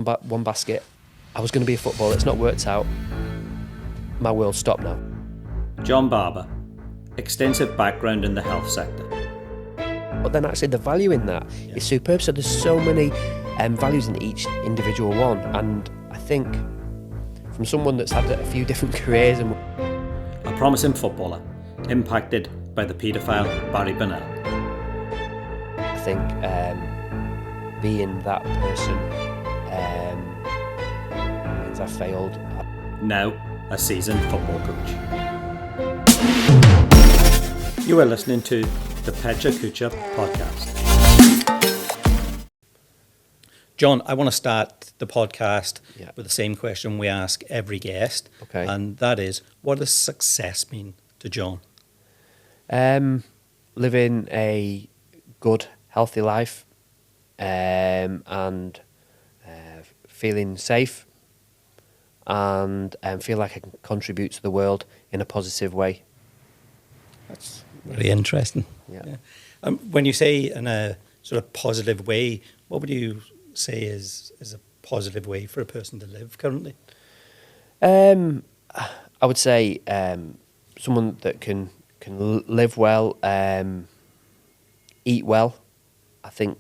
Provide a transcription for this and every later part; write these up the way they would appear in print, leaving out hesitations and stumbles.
one basket. I was going to be a footballer. It's not worked out. My world stopped now. John Barber, extensive background in the health sector. But then actually the value in that is superb. So there's so many values in each individual one. And I think from someone that's had a few different careers and A promising footballer, impacted by the paedophile Barry Bennell. I think being that person means I failed. Now a seasoned football coach. You are listening to the Pecha Kucha podcast. John, I want to start the podcast with the same question we ask every guest. Okay. And that is, what does success mean to John? Living a good, healthy life and feeling safe and feel like I can contribute to the world in a positive way. That's very interesting. Yeah. When you say in a sort of positive way, what would you say is a positive way for a person to live currently? I would say someone that can live well, eat well. I think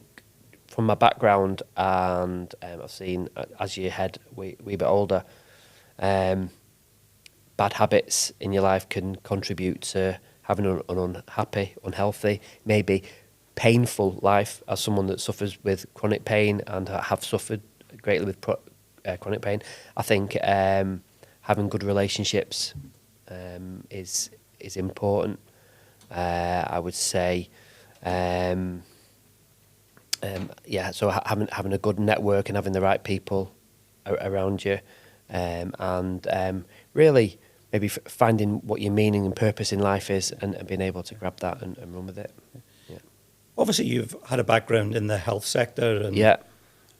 from my background and I've seen as you head a wee bit older, bad habits in your life can contribute to having an unhappy, unhealthy, maybe painful life. As someone that suffers with chronic pain and have suffered greatly with chronic pain, I think having good relationships is important. I would say, so having a good network and having the right people around you, and really maybe finding what your meaning and purpose in life is, and being able to grab that and run with it. Yeah. Obviously, you've had a background in the health sector and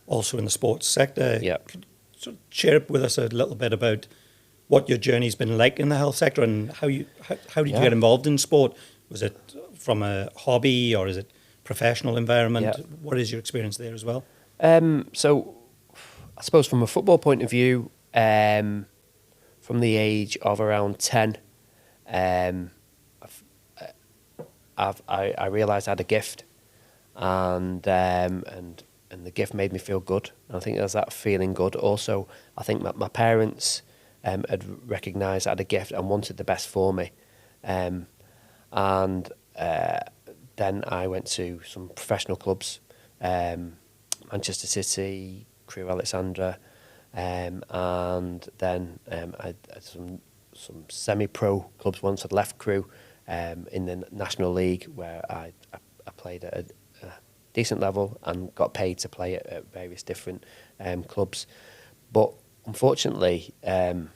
also in the sports sector. Yeah. Could you sort of share with us a little bit about what your journey's been like in the health sector and how did you get involved in sport? Was it from a hobby or is it professional environment? Yeah. What is your experience there as well? So I suppose from a football point of view, from the age of around 10, I realised I had a gift, and the gift made me feel good. And I think there's that feeling good. Also, I think my parents had recognised I had a gift and wanted the best for me. And then I went to some professional clubs, Manchester City, Crewe Alexandra, and then I had some semi-pro clubs once. I'd left Crewe in the National League, where I played at a decent level and got paid to play at various different clubs. But unfortunately, there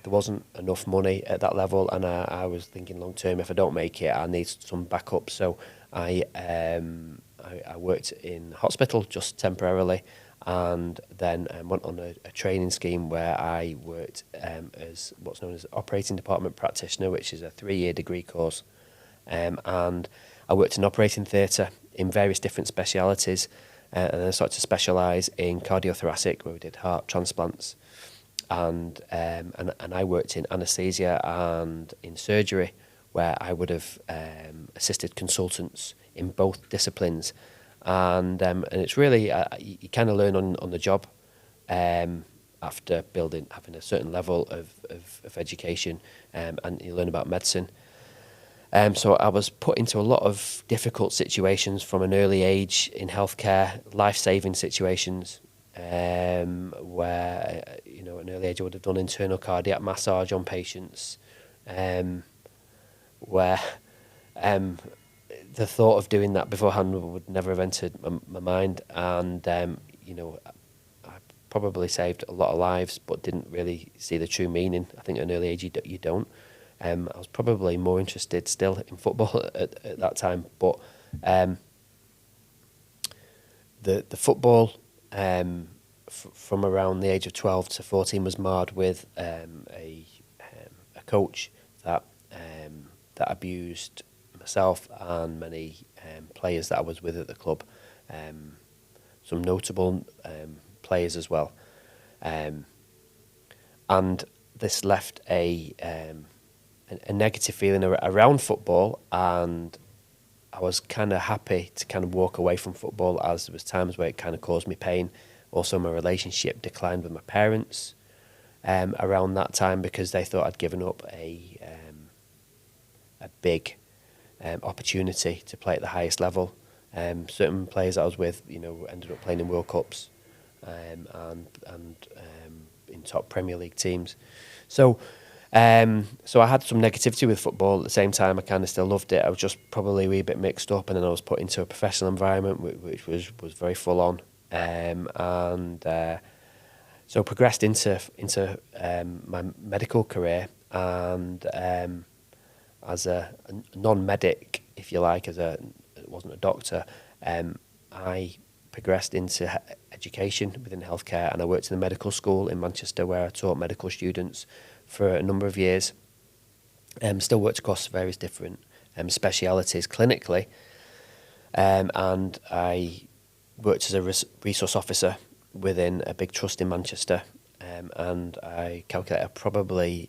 wasn't enough money at that level, and I was thinking long term, if I don't make it, I need some backup. So I worked in hospital just temporarily, and then went on a training scheme where I worked as what's known as operating department practitioner, which is a 3-year degree course. And I worked in operating theatre in various different specialities, and then I started to specialise in cardiothoracic, where we did heart transplants. And I worked in anaesthesia and in surgery, where I would have assisted consultants in both disciplines. And it's really, you kind of learn on the job after having a certain level of education, and you learn about medicine. So I was put into a lot of difficult situations from an early age in healthcare, life-saving situations, where, at an early age I would have done internal cardiac massage on patients, where the thought of doing that beforehand would never have entered my mind. And, I probably saved a lot of lives, but didn't really see the true meaning. I think at an early age you don't. I was probably more interested still in football at that time, but the football from around the age of 12 to 14 was marred with a coach that abused myself and many players that I was with at the club. Some notable players as well. And this left a negative feeling around football, and I was kind of happy to kind of walk away from football, as there was times where it kind of caused me pain. Also, my relationship declined with my parents around that time, because they thought I'd given up a big opportunity to play at the highest level. Certain players that I was with, ended up playing in World Cups and in top Premier League teams. So I had some negativity with football. At the same time, I kind of still loved it. I was just probably a wee bit mixed up, and then I was put into a professional environment, which was very full on. So progressed into my medical career, and as a non-medic, if you like, wasn't a doctor, I progressed into education within healthcare, and I worked in a medical school in Manchester where I taught medical students for a number of years. Still worked across various different specialities clinically, and I worked as a resource officer within a big trust in Manchester, and I calculate I've probably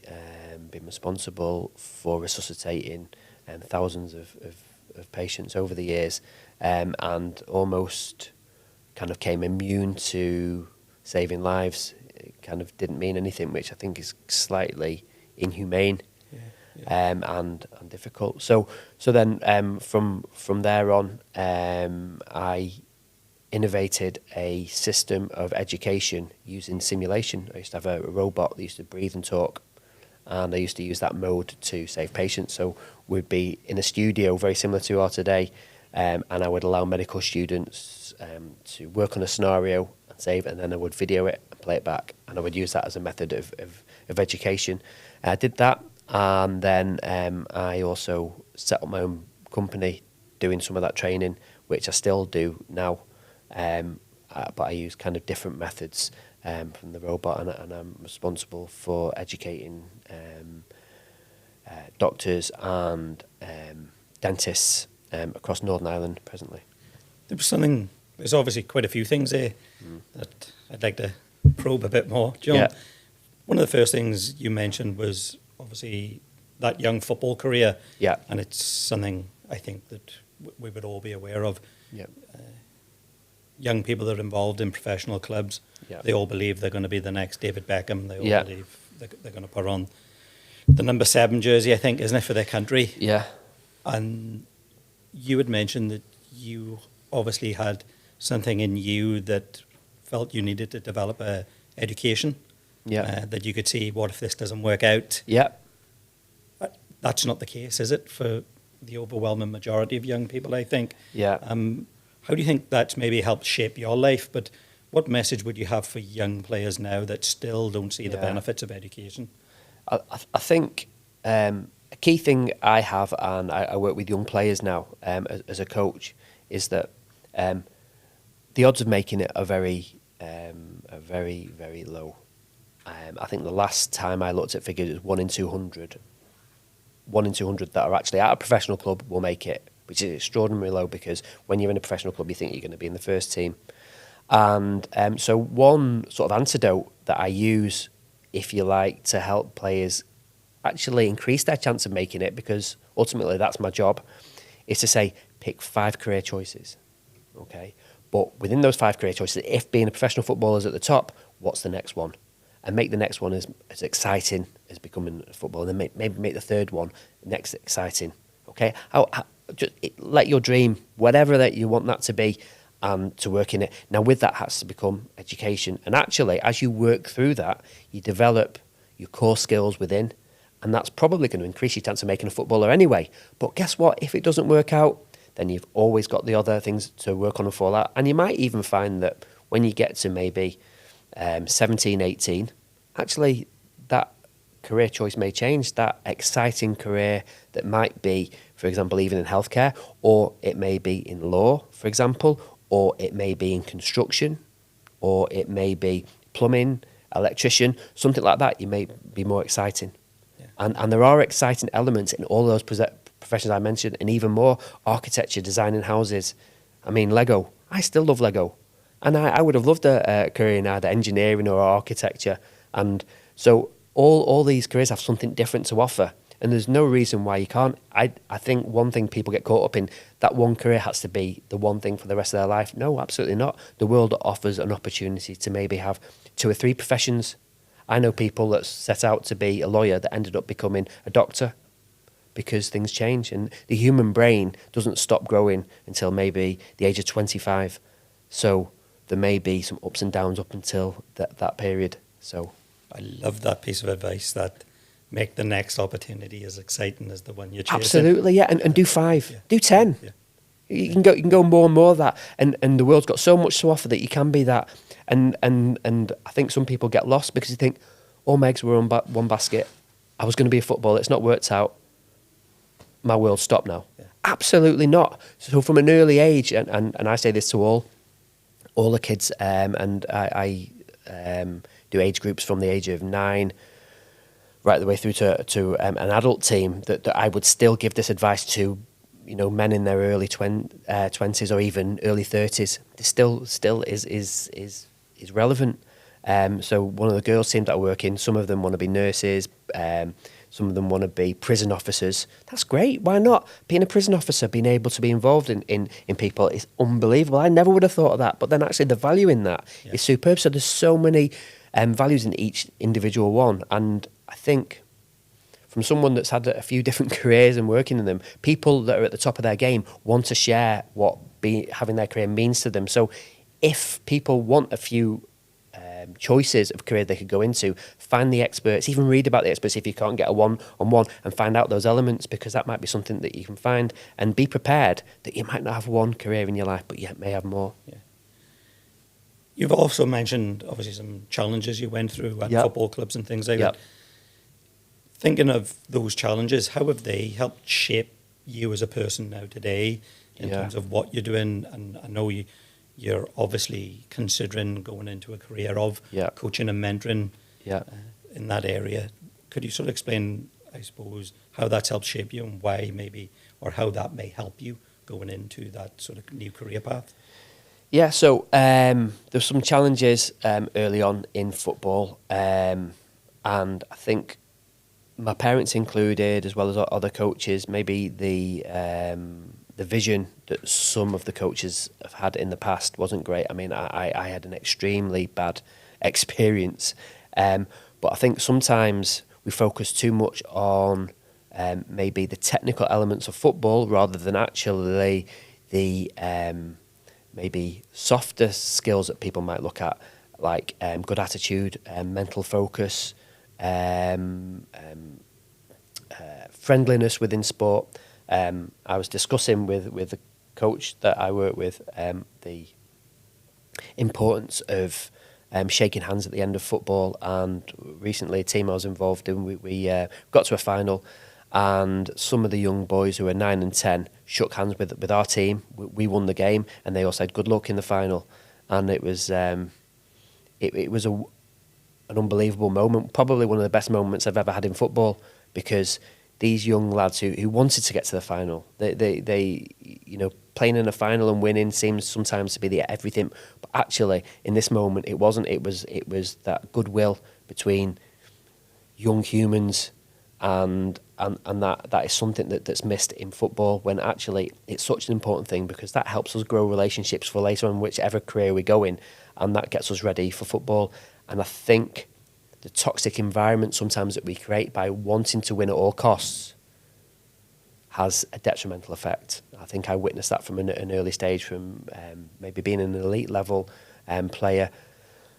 been responsible for resuscitating thousands of patients over the years, and almost kind of came immune to saving lives. It kind of didn't mean anything, which I think is slightly inhumane. And difficult. So then from there on, I innovated a system of education using simulation. I used to have a robot that used to breathe and talk, and I used to use that mode to save patients. So we'd be in a studio very similar to our today, and I would allow medical students to work on a scenario and save, and then I would video it and play it back, and I would use that as a method of education. I did that, and then I also set up my own company doing some of that training, which I still do now, but I use kind of different methods from the robot, and I'm responsible for educating doctors and dentists across Northern Ireland presently. There's obviously quite a few things there that I'd like to probe a bit more. John, Yeah. One of the first things you mentioned was obviously that young football career. Yeah. And it's something I think that we would all be aware of. Yeah. Young people that are involved in professional clubs, they all believe they're going to be the next David Beckham. They all believe they're going to put on the number 7 jersey, I think, isn't it, for their country? Yeah. And you had mentioned that you obviously had something in you that felt you needed to develop a education. Yeah. That you could see, what if this doesn't work out? Yeah. That's not the case, is it, for the overwhelming majority of young people, I think? Yeah. How do you think that's maybe helped shape your life? But what message would you have for young players now that still don't see the benefits of education? I think a key thing I have, and I work with young players now as a coach, is that the odds of making it are very, very low. I think the last time I looked at figures, it was 1 in 200. 1 in 200 that are actually at a professional club will make it, which is extraordinarily low, because when you're in a professional club, you think you're going to be in the first team. And so one sort of antidote that I use, if you like, to help players actually increase their chance of making it, because ultimately that's my job, is to say, pick 5 career choices, okay? But within those 5 career choices, if being a professional footballer is at the top, what's the next one? And make the next one as exciting as becoming a footballer, and then maybe make the third one next exciting, okay? Just let your dream, whatever that you want that to be, to work in it. Now, with that has to become education. And actually, as you work through that, you develop your core skills within, and that's probably going to increase your chance of making a footballer anyway. But guess what? If it doesn't work out, then you've always got the other things to work on and fall out. And you might even find that when you get to maybe 17, 18, actually that career choice may change. That exciting career that might be, for example, even in healthcare, or it may be in law, for example, or it may be in construction, or it may be plumbing, electrician, something like that. You may be more exciting. Yeah. And there are exciting elements in all those professions I mentioned, and even more: architecture, designing houses. I mean, Lego. I still love Lego. And I would have loved a career in either engineering or architecture. And so all these careers have something different to offer. And there's no reason why you can't. I think one thing people get caught up in, that one career has to be the one thing for the rest of their life. No, absolutely not. The world offers an opportunity to maybe have 2 or 3 professions. I know people that set out to be a lawyer that ended up becoming a doctor because things change. And the human brain doesn't stop growing until maybe the age of 25. So there may be some ups and downs up until that period. So I love that piece of advice, that make the next opportunity as exciting as the one you're chasing. absolutely, yeah, and do 5, Yeah. do 10. Yeah. You can go more and more of that, and the world's got so much to offer that you can be that. And I think some people get lost because you think all my eggs were on one basket. I was going to be a footballer. It's not worked out. My world's stopped now. Yeah. Absolutely not. So from an early age, and I say this to all the kids, and I do age groups from the age of 9 right the way through to an adult team, that I would still give this advice to, men in their early 20s or even early 30s. This still is relevant. So one of the girls' teams that I work in, some of them want to be nurses, some of them want to be prison officers. That's great. Why not? Being a prison officer, being able to be involved in people is unbelievable. I never would have thought of that. But then actually the value in that is superb. So there's so many values in each individual one. And I think from someone that's had a few different careers and working in them, people that are at the top of their game want to share what having their career means to them. So if people want a few choices of career they could go into, find the experts, even read about the experts if you can't get a one-on-one, and find out those elements, because that might be something that you can find, and be prepared that you might not have one career in your life, but you may have more. Yeah. You've also mentioned, obviously, some challenges you went through at football clubs and things like that. Thinking of those challenges, how have they helped shape you as a person now today in terms of what you're doing? And I know you're obviously considering going into a career of coaching and mentoring in that area. Could you sort of explain, I suppose, how that's helped shape you and why maybe, or how that may help you going into that sort of new career path? Yeah, so there's some challenges early on in football, and I think my parents included, as well as other coaches, maybe the vision that some of the coaches have had in the past wasn't great. I mean, I had an extremely bad experience, but I think sometimes we focus too much on maybe the technical elements of football rather than actually the maybe softer skills that people might look at, like good attitude, mental focus, friendliness within sport. I was discussing with the coach that I work with the importance of shaking hands at the end of football, and recently a team I was involved in, we got to a final, and some of the young boys who were 9 and 10 shook hands with our team. We won the game, and they all said good luck in the final, and it was an unbelievable moment, probably one of the best moments I've ever had in football, because these young lads who wanted to get to the final, they playing in a final and winning seems sometimes to be the everything, but actually in this moment it wasn't. It was that goodwill between young humans, and that is something that's missed in football, when actually it's such an important thing, because that helps us grow relationships for later on whichever career we go in, and that gets us ready for football. And I think the toxic environment sometimes that we create by wanting to win at all costs has a detrimental effect. I think I witnessed that from an early stage, from maybe being an elite level player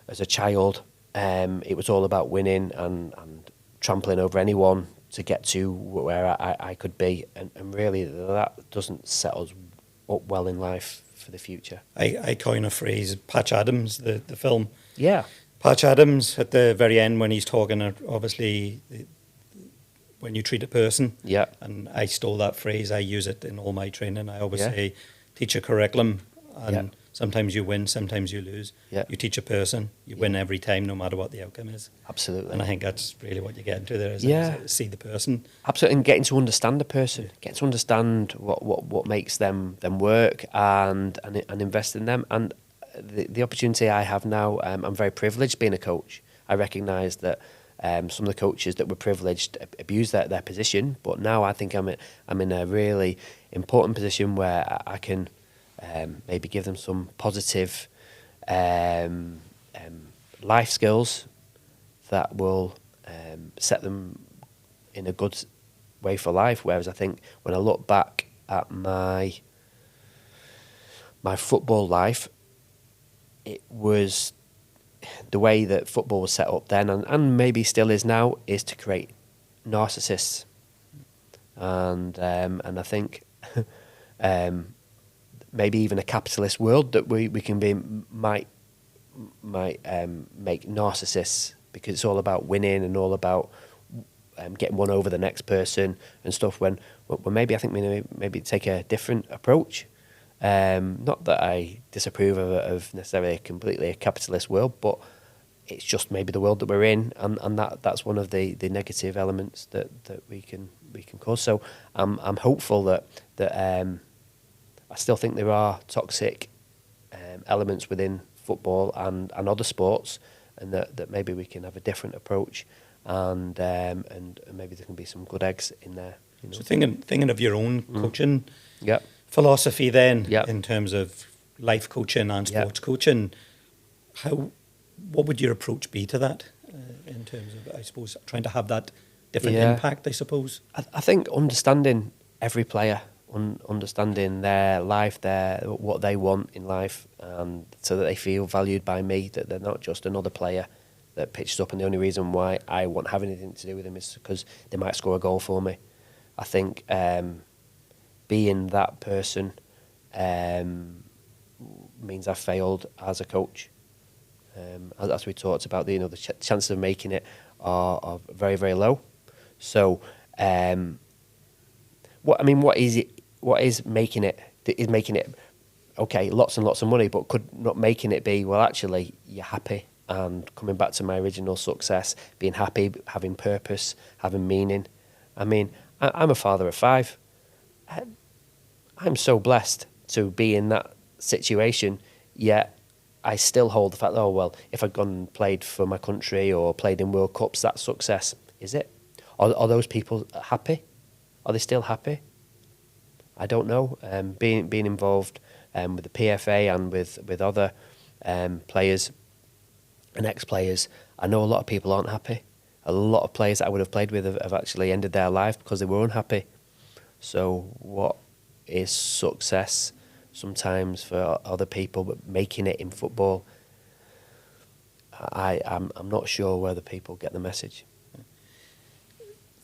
as a child. It was all about winning and trampling over anyone to get to where I could be, and really that doesn't set us up well in life for the future. I coin a phrase, Patch Adams, the film. Yeah. Patch Adams, at the very end when he's talking, obviously, when you treat a person. Yeah. And I stole that phrase. I use it in all my training. I always say, teach a curriculum, and sometimes you win, sometimes you lose. Yeah. You teach a person, you win every time, no matter what the outcome is. Absolutely. And I think that's really what you're getting to there, is see the person. Absolutely, and getting to understand the person, getting to understand what makes them work, and invest in them. And the opportunity I have now, I'm very privileged being a coach. I recognise that some of the coaches that were privileged abused their position, but now I think I'm in a really important position where I can maybe give them some positive life skills that will set them in a good way for life. Whereas I think when I look back at my football life, it was the way that football was set up then, and maybe still is now, is to create narcissists, and I think maybe even a capitalist world that we can be might make narcissists, because it's all about winning and all about getting one over the next person and stuff. When maybe I think we maybe take a different approach. Not that I disapprove of necessarily completely a capitalist world, but it's just maybe the world that we're in, and that's one of the negative elements that we can cause. So I'm hopeful that I still think there are toxic elements within football and other sports, and that maybe we can have a different approach, and maybe there can be some good eggs in there. You know? So thinking of your own coaching Yep. philosophy then, Yep. in terms of life coaching and sports coaching, what would your approach be to that, in terms of, I suppose, trying to have that different impact, I suppose? I think understanding every player, understanding their life, what they want in life, and so that they feel valued by me, that they're not just another player that pitches up, and the only reason why I won't have anything to do with them is because they might score a goal for me. I think being that person means I've failed as a coach. As we talked about, the chances of making it are very, very low. So, what is making it? Is making it okay? Lots and lots of money, but could not making it be? Well, actually, you're happy, and coming back to my original success, being happy, having purpose, having meaning. I mean, I'm a father of 5. I'm so blessed to be in that situation, yet I still hold the fact that, oh, well, if I'd gone and played for my country or played in World Cups, that's success. Is it? Are those people happy? Are they still happy? I don't know. Being involved with the PFA and with other players and ex-players, I know a lot of people aren't happy. A lot of players that I would have played with have actually ended their life because they were unhappy. So what is success sometimes for other people, but making it in football, I'm not sure whether people get the message.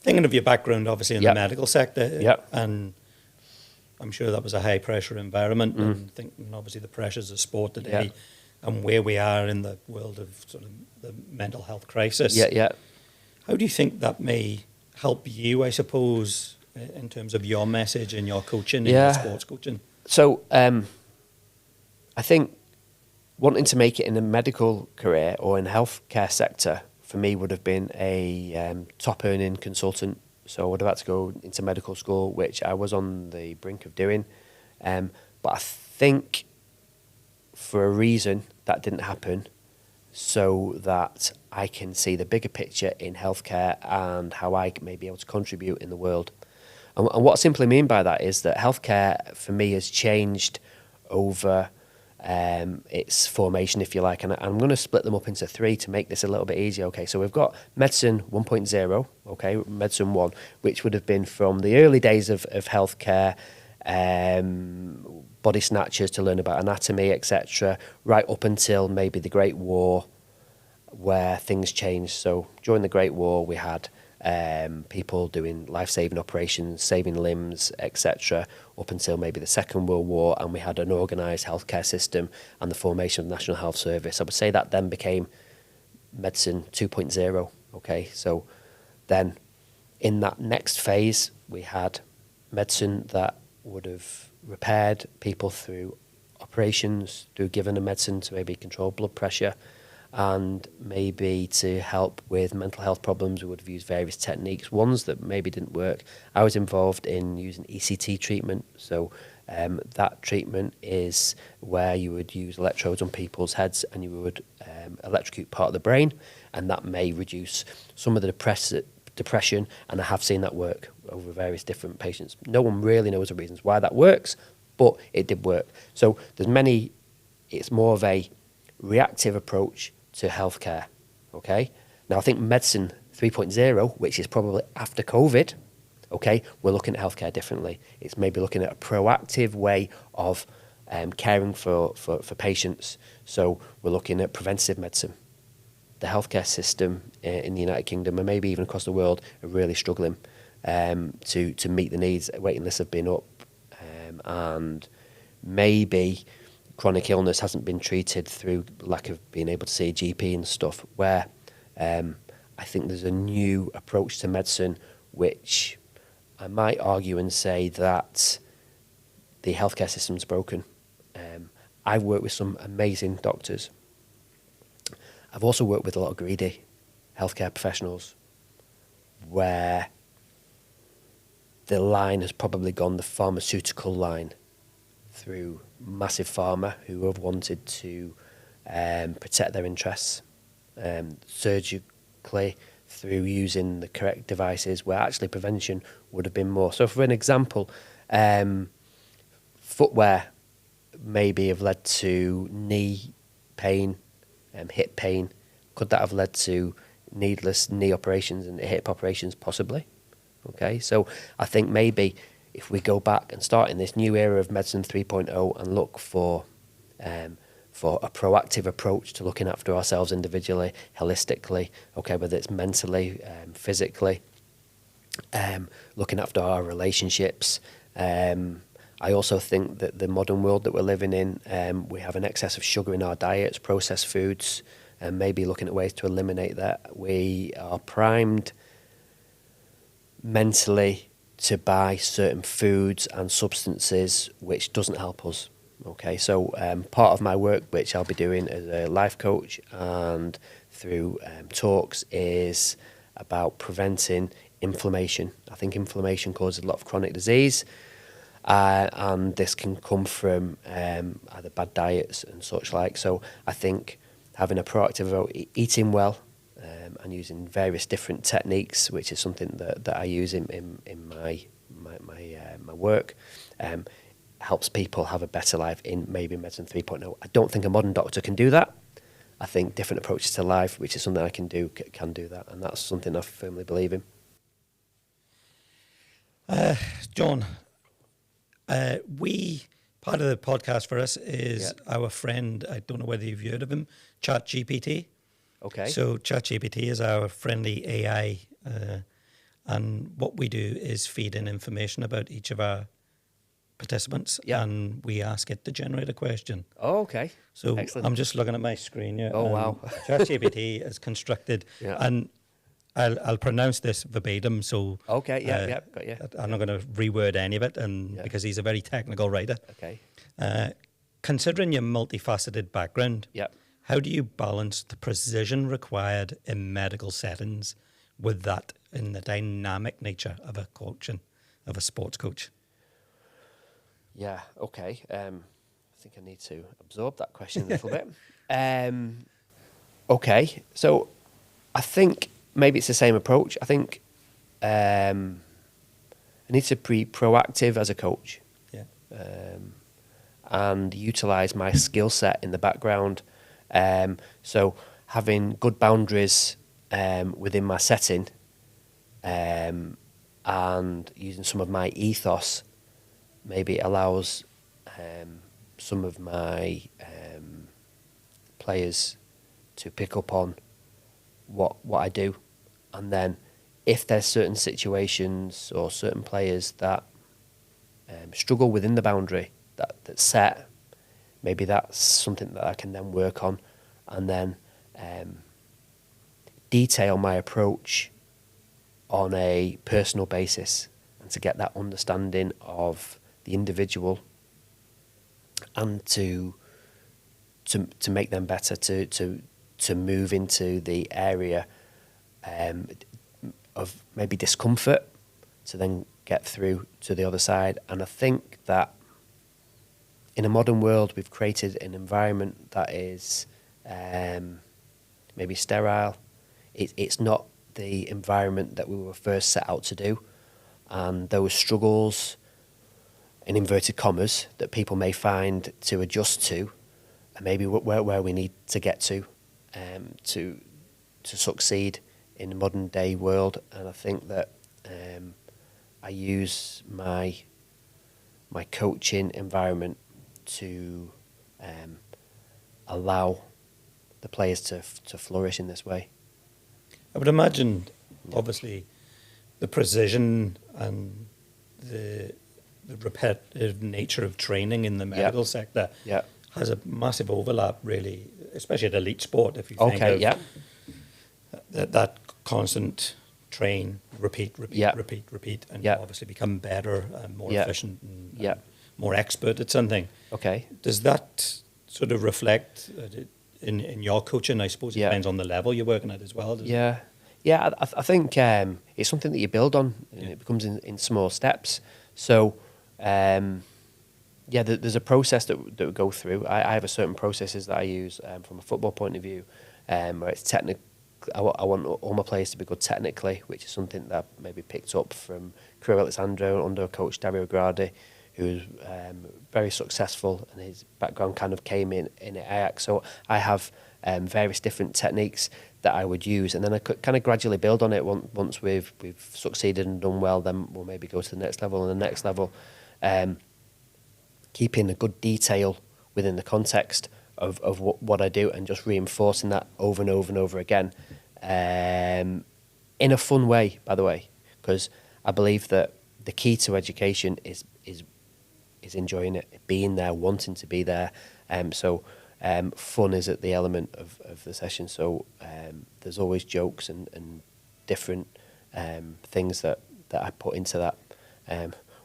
Thinking of your background, obviously, in the medical sector, and I'm sure that was a high-pressure environment, and thinking, obviously, the pressures of sport today and where we are in the world of sort of the mental health crisis. How do you think that may help you, I suppose, in terms of your message and your coaching and your sports coaching? So I think wanting to make it in a medical career or in the healthcare sector for me would have been a top earning consultant. So I would have had to go into medical school, which I was on the brink of doing. But I think for a reason that didn't happen, so that I can see the bigger picture in healthcare and how I may be able to contribute in the world. And what I simply mean by that is that healthcare for me has changed over its formation, if you like. And I'm going to split them up into 3 to make this a little bit easier. Okay, so we've got medicine 1.0, okay, medicine 1, which would have been from the early days of healthcare, body snatchers to learn about anatomy, etc., right up until maybe the Great War, where things changed. So during the Great War, we had people doing life-saving operations, saving limbs, etc., up until maybe the Second World War, and we had an organised healthcare system and the formation of the National Health Service. I would say that then became medicine 2.0, okay? So then in that next phase, we had medicine that would have repaired people through operations, through giving a medicine to maybe control blood pressure, and maybe to help with mental health problems. We would have used various techniques, ones that maybe didn't work. I was involved in using ECT treatment, so That treatment is where you would use electrodes on people's heads and you would electrocute part of the brain, and that may reduce some of the depression, and I have seen that work over various different patients. No one really knows the reasons why that works, but it did work. So it's more of a reactive approach to healthcare, okay? Now, I think medicine 3.0, which is probably after COVID, okay, we're looking at healthcare differently. It's maybe looking at a proactive way of caring for patients. So we're looking at preventative medicine. The healthcare system in the United Kingdom, and maybe even across the world, are really struggling to meet the needs. Waiting lists have been up, and maybe chronic illness hasn't been treated through lack of being able to see a GP and stuff, where I think there's a new approach to medicine which I might argue and say that the healthcare system's broken. I've worked with some amazing doctors. I've also worked with a lot of greedy healthcare professionals where the line has probably gone the pharmaceutical line through massive pharma who have wanted to protect their interests surgically through using the correct devices, where actually prevention would have been more. So for an example, footwear maybe have led to knee pain, hip pain. Could that have led to needless knee operations and hip operations? Possibly. Okay, so I think maybe if we go back and start in this new era of medicine 3.0 and look for a proactive approach to looking after ourselves individually, holistically, okay, whether it's mentally, physically, looking after our relationships. I also think that the modern world that we're living in, we have an excess of sugar in our diets, processed foods, and maybe looking at ways to eliminate that. We are primed mentally to buy certain foods and substances which doesn't help us. Okay, so part of my work, which I'll be doing as a life coach and through talks, is about preventing inflammation. I think inflammation causes a lot of chronic disease, and this can come from either bad diets and such like. So I think having a proactive about eating well and using various different techniques, which is something that I use in my work, helps people have a better life in maybe medicine 3.0. I don't think a modern doctor can do that. I think different approaches to life, which is something I can do that, and that's something I firmly believe in. John, part of the podcast for us is our friend, I don't know whether you've heard of him, ChatGPT. Okay. So ChatGPT is our friendly AI, and what we do is feed in information about each of our participants, and we ask it to generate a question. Oh, okay. So excellent. I'm just looking at my screen here. Oh, wow. ChatGPT is constructed, and I'll pronounce this verbatim. So okay, got you. I'm not going to reword any of it, because he's a very technical writer. Okay. Considering your multifaceted background, how do you balance the precision required in medical settings with that in the dynamic nature of a sports coach? Yeah, okay. I think I need to absorb that question a little bit. Okay, so I think maybe it's the same approach. I think I need to be proactive as a coach, and utilise my skill set in the background. So having good boundaries within my setting, and using some of my ethos maybe allows some of my players to pick up on what I do, and then if there's certain situations or certain players that struggle within the boundary that's set, maybe that's something that I can then work on, and then detail my approach on a personal basis, and to get that understanding of the individual, and to make them better, to move into the area of maybe discomfort, to then get through to the other side. And I think that in a modern world, we've created an environment that is maybe sterile. It's not the environment that we were first set out to do. And those struggles, in inverted commas, that people may find to adjust to, and maybe where we need to get to succeed in the modern day world. And I think that I use my coaching environment to allow the players to flourish in this way. I would imagine, obviously, the precision and the repetitive nature of training in the medical sector has a massive overlap, really, especially at elite sport. If you think of that constant train, repeat, and obviously become better and more efficient and more expert at something. Okay. Does that sort of reflect in your coaching? I suppose it depends on the level you're working at as well. I think it's something that you build on, and it becomes in small steps. So, there's a process that we go through. I have a certain processes that I use from a football point of view, where it's technical. I want all my players to be good technically, which is something that I maybe picked up from Crewe Alexandra under coach Dario Gradi, who was very successful, and his background kind of came in Ajax. So I have various different techniques that I would use, and then I could kind of gradually build on it. Once we've succeeded and done well, then we'll maybe go to the next level and the next level, keeping a good detail within the context of what I do, and just reinforcing that over and over and over again, in a fun way, by the way, because I believe that the key to education is enjoying it, being there, wanting to be there. Fun is at the element of the session. So there's always jokes and different things that I put into that.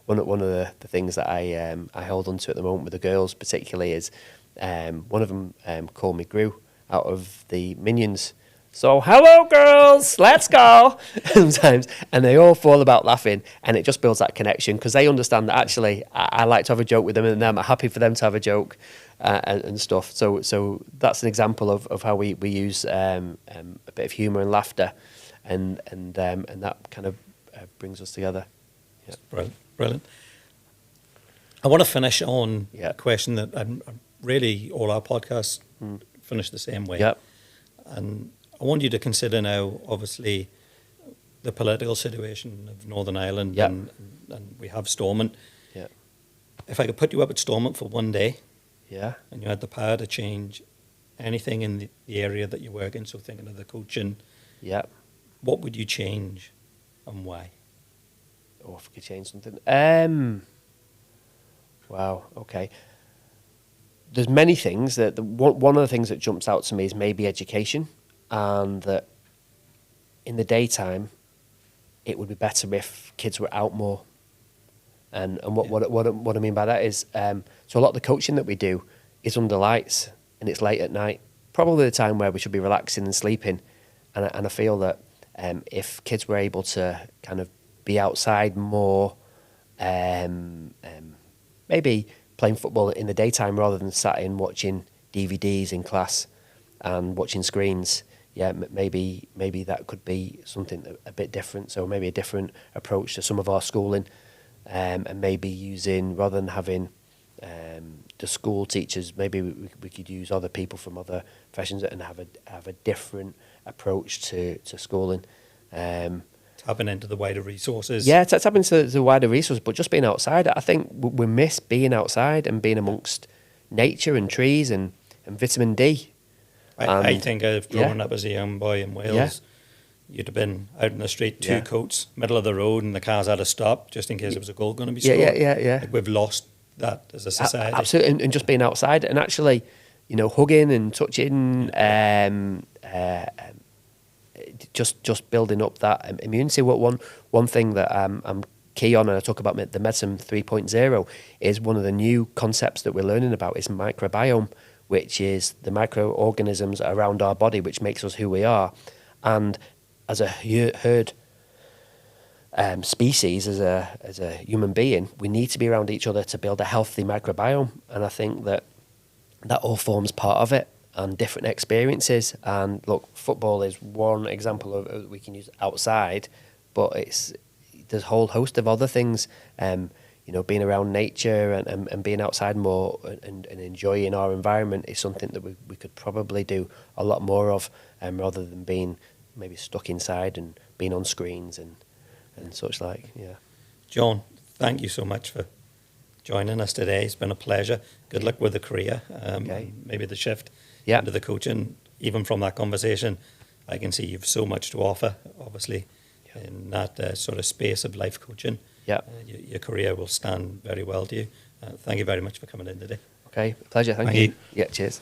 One of the things that I hold on to at the moment with the girls particularly is one of them called me Gru out of the Minions. So, hello girls, let's go, sometimes. And they all fall about laughing, and it just builds that connection, because they understand that actually I like to have a joke with them, and I'm happy for them to have a joke and stuff. So that's an example of how we use a bit of humour and laughter, and that kind of brings us together. Yeah. Brilliant. I want to finish on a question that really all our podcasts finish the same way. Yep. And I want you to consider now, obviously, the political situation of Northern Ireland, and we have Stormont. Yeah. If I could put you up at Stormont for one day, and you had the power to change anything in the area that you work in, so thinking of the coaching, what would you change and why? Oh, if we could change something. Wow, okay. There's many things. One of the things that jumps out to me is maybe education, and that in the daytime it would be better if kids were out more. And what I mean by that is, so a lot of the coaching that we do is under lights, and it's late at night, probably the time where we should be relaxing and sleeping. And I feel that if kids were able to kind of be outside more, maybe playing football in the daytime rather than sat in watching DVDs in class and watching screens, maybe that could be something a bit different. So maybe a different approach to some of our schooling, and maybe using, rather than having the school teachers, maybe we could use other people from other professions and have a different approach to schooling. Tapping into the wider resources. Yeah, tapping into the wider resources, but just being outside. I think we miss being outside and being amongst nature and trees and vitamin D. I think of growing up as a young boy in Wales, you'd have been out in the street, two coats, middle of the road, and the cars had to stop just in case there was a goal going to be scored. Yeah. Like, we've lost that as a society. Absolutely, and just being outside and actually, hugging and touching, just building up that immunity. One thing that I'm key on, and I talk about the Medicine 3.0, is one of the new concepts that we're learning about is microbiome, which is the microorganisms around our body, which makes us who we are. And as I heard species, as a human being, we need to be around each other to build a healthy microbiome, and I think that all forms part of it, and different experiences. And look, football is one example of we can use outside, but there's a whole host of other things. Being around nature and being outside more and enjoying our environment is something that we could probably do a lot more of, rather than being maybe stuck inside and being on screens and such like. Yeah. John, thank you so much for joining us today. It's been a pleasure. Good luck with the career. Okay. Maybe the shift Yeah. into the coaching. Even from that conversation, I can see you've so much to offer, obviously, in that sort of space of life coaching. Yeah. Your career will stand very well to you. Thank you very much for coming in today. Okay. Pleasure. Thank Thank you. you. Yeah. Cheers.